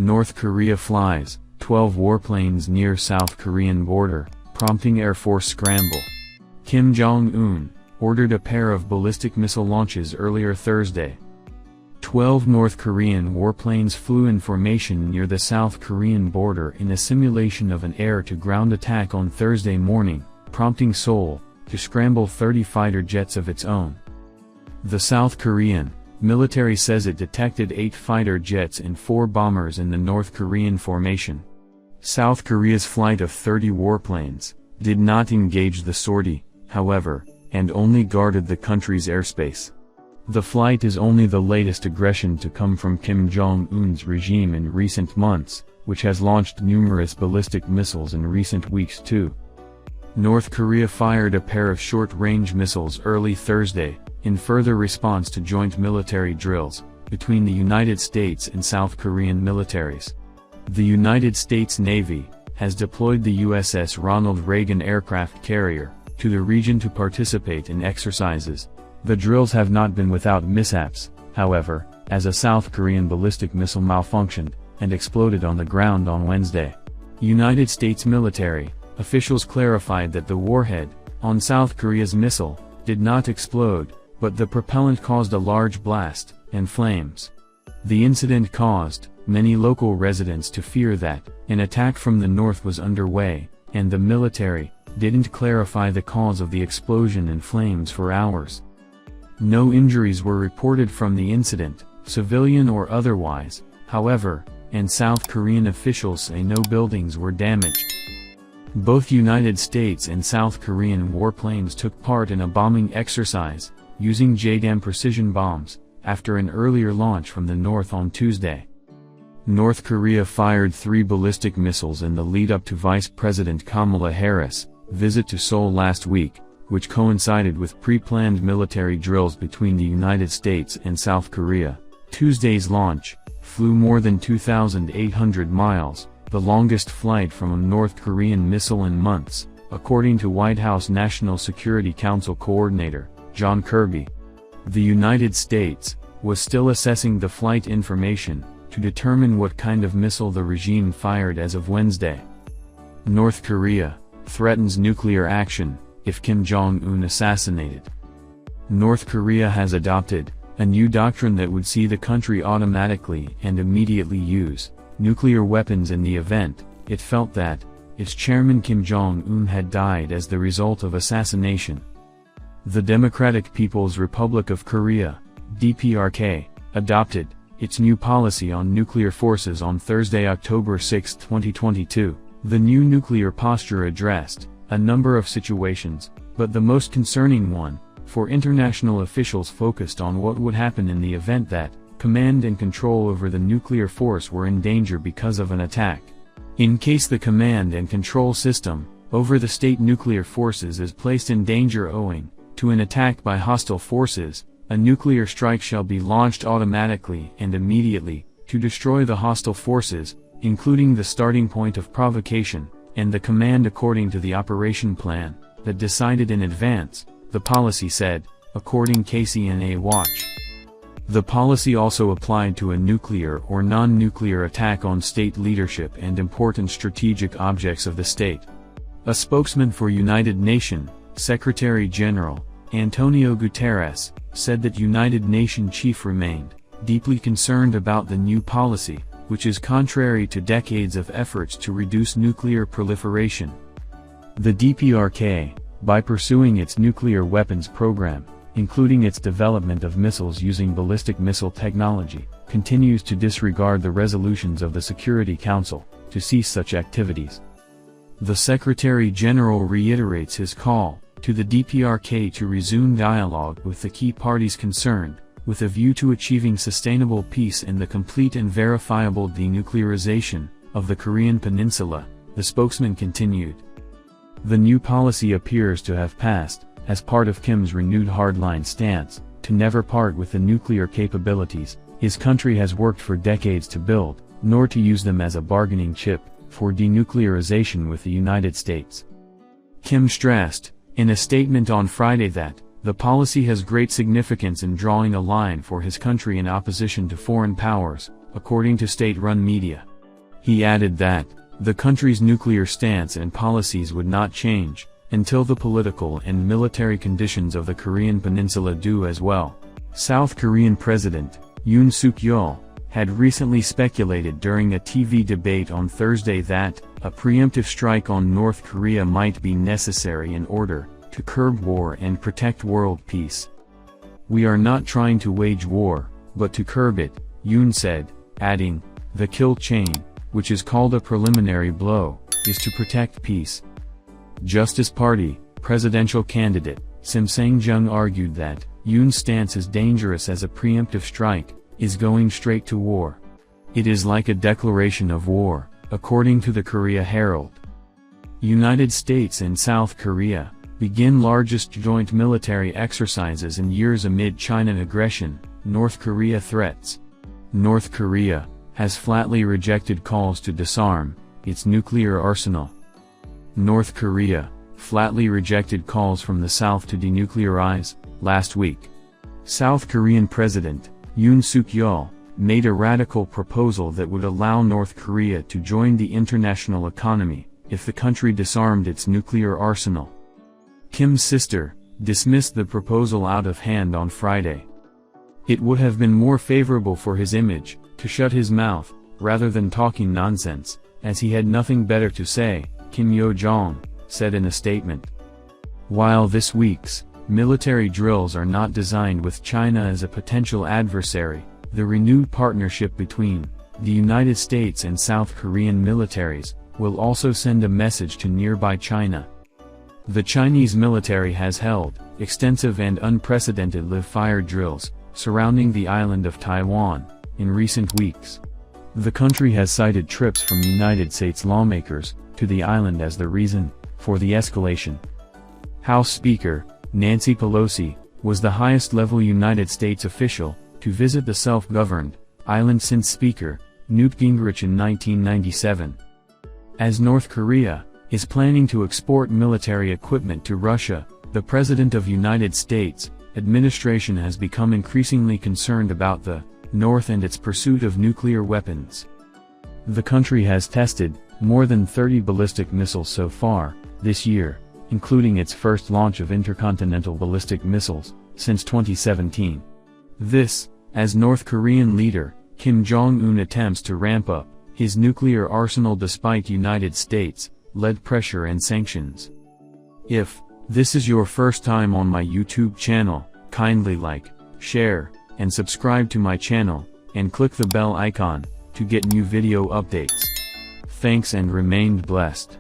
North Korea flies 12 warplanes near South Korean border, prompting Air Force scramble. Kim Jong Un ordered a pair of ballistic missile launches earlier Thursday. 12 North Korean warplanes flew in formation near the South Korean border in a simulation of an air-to-ground attack on Thursday morning, prompting Seoul to scramble 30 fighter jets of its own. The South Korean military says it detected 8 fighter jets and 4 bombers in the North Korean formation. South Korea's flight of 30 warplanes did not engage the sortie, however, and only guarded the country's airspace. The flight is only the latest aggression to come from Kim Jong-un's regime in recent months, which has launched numerous ballistic missiles in recent weeks too. North Korea fired a pair of short-range missiles early Thursday, in further response to joint military drills between the United States and South Korean militaries. The United States Navy has deployed the USS Ronald Reagan aircraft carrier to the region to participate in exercises. The drills have not been without mishaps, however, as a South Korean ballistic missile malfunctioned and exploded on the ground on Wednesday. United States military officials clarified that the warhead on South Korea's missile did not explode, but the propellant caused a large blast and flames. The incident caused many local residents to fear that an attack from the north was underway, and the military didn't clarify the cause of the explosion and flames for hours. No injuries were reported from the incident, civilian or otherwise, however, and South Korean officials say no buildings were damaged. Both United States and South Korean warplanes took part in a bombing exercise, using JDAM precision bombs, after an earlier launch from the north on Tuesday. North Korea fired 3 ballistic missiles in the lead-up to Vice President Kamala Harris' visit to Seoul last week, which coincided with pre-planned military drills between the United States and South Korea. Tuesday's launch flew more than 2,800 miles, the longest flight from a North Korean missile in months, according to White House National Security Council Coordinator John Kirby. The United States was still assessing the flight information to determine what kind of missile the regime fired as of Wednesday. North Korea threatens nuclear action if Kim Jong-un assassinated. North Korea has adopted a new doctrine that would see the country automatically and immediately use nuclear weapons in the event it felt that its chairman Kim Jong-un had died as the result of assassination. The Democratic People's Republic of Korea, DPRK, adopted its new policy on nuclear forces on Thursday, October 6, 2022. The new nuclear posture addressed a number of situations, but the most concerning one, for international officials, focused on what would happen in the event that command and control over the nuclear force were in danger because of an attack. In case the command and control system over the state nuclear forces is placed in danger owing to an attack by hostile forces, a nuclear strike shall be launched automatically and immediately to destroy the hostile forces, including the starting point of provocation and the command according to the operation plan that decided in advance, the policy said, according to KCNA Watch. The policy also applied to a nuclear or non-nuclear attack on state leadership and important strategic objects of the state. A spokesman for United Nations Secretary-General Antonio Guterres said that United Nations chief remained deeply concerned about the new policy, which is contrary to decades of efforts to reduce nuclear proliferation. The DPRK, by pursuing its nuclear weapons program, including its development of missiles using ballistic missile technology, continues to disregard the resolutions of the Security Council to cease such activities. The Secretary-General reiterates his call to the DPRK to resume dialogue with the key parties concerned, with a view to achieving sustainable peace and the complete and verifiable denuclearization of the Korean Peninsula, the spokesman continued. The new policy appears to have passed as part of Kim's renewed hardline stance to never part with the nuclear capabilities his country has worked for decades to build, nor to use them as a bargaining chip for denuclearization with the United States. Kim stressed, in a statement on Friday, that the policy has great significance in drawing a line for his country in opposition to foreign powers, according to state-run media. He added that the country's nuclear stance and policies would not change until the political and military conditions of the Korean peninsula do as well. South Korean President Yoon Suk-yeol had recently speculated during a TV debate on Thursday that a preemptive strike on North Korea might be necessary in order to curb war and protect world peace. "We are not trying to wage war, but to curb it," Yoon said, adding, "The kill chain, which is called a preliminary blow, is to protect peace." Justice Party presidential candidate Sim Sang-jung argued that Yoon's stance is dangerous as a preemptive strike is going straight to war. It is like a declaration of war, according to the Korea Herald. United States and South Korea begin largest joint military exercises in years amid China aggression, North Korea threats. North Korea has flatly rejected calls to disarm its nuclear arsenal. North Korea flatly rejected calls from the South to denuclearize last week. South Korean President Yoon Suk-yeol made a radical proposal that would allow North Korea to join the international economy if the country disarmed its nuclear arsenal. Kim's sister dismissed the proposal out of hand on Friday. It would have been more favorable for his image to shut his mouth rather than talking nonsense, as he had nothing better to say, Kim Yo-jong said in a statement. While this week's military drills are not designed with China as a potential adversary, the renewed partnership between the United States and South Korean militaries will also send a message to nearby China. The Chinese military has held extensive and unprecedented live-fire drills surrounding the island of Taiwan in recent weeks. The country has cited trips from United States lawmakers to the island as the reason for the escalation. House Speaker Nancy Pelosi was the highest-level United States official to visit the self-governed island since Speaker Newt Gingrich in 1997. As North Korea is planning to export military equipment to Russia, the President of United States administration has become increasingly concerned about the North and its pursuit of nuclear weapons. The country has tested more than 30 ballistic missiles so far this year, including its first launch of intercontinental ballistic missiles since 2017. This, as North Korean leader Kim Jong Un attempts to ramp up his nuclear arsenal despite United States-led pressure and sanctions. If this is your first time on my YouTube channel, kindly like, share, and subscribe to my channel, and click the bell icon to get new video updates. Thanks and remain blessed.